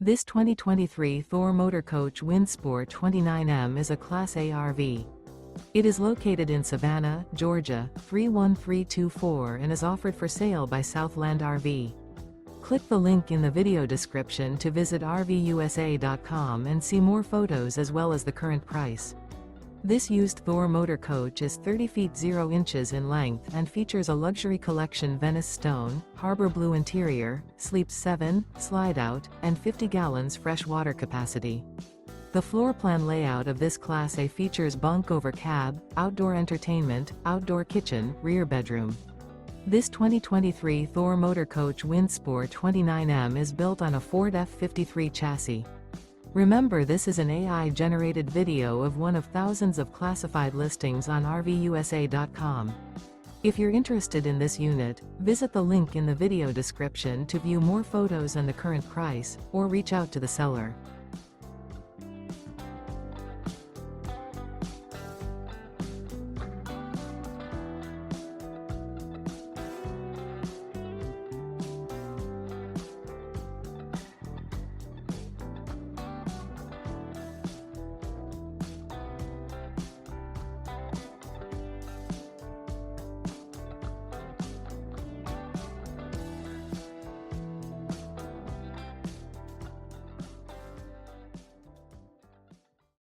This 2023 Thor Motor Coach Windsport 29M is a Class A RV. It is located in Savannah, Georgia, 31324 and is offered for sale by Southland RV. Click the link in the video description to visit RVUSA.com and see more photos as well as the current price. This used Thor Motor Coach is 30 feet 0 inches in length and features a Luxury Collection Venice Stone, Harbor Blue interior, sleeps 7, Slideout, and 50 gallons fresh water capacity. The floor plan layout of this Class A features bunk over cab, outdoor entertainment, outdoor kitchen, rear bedroom. This 2023 Thor Motor Coach Windsport 29M is built on a Ford F53 chassis. Remember, this is an AI-generated video of one of thousands of classified listings on RVUSA.com. If you're interested in this unit, visit the link in the video description to view more photos and the current price, or reach out to the seller.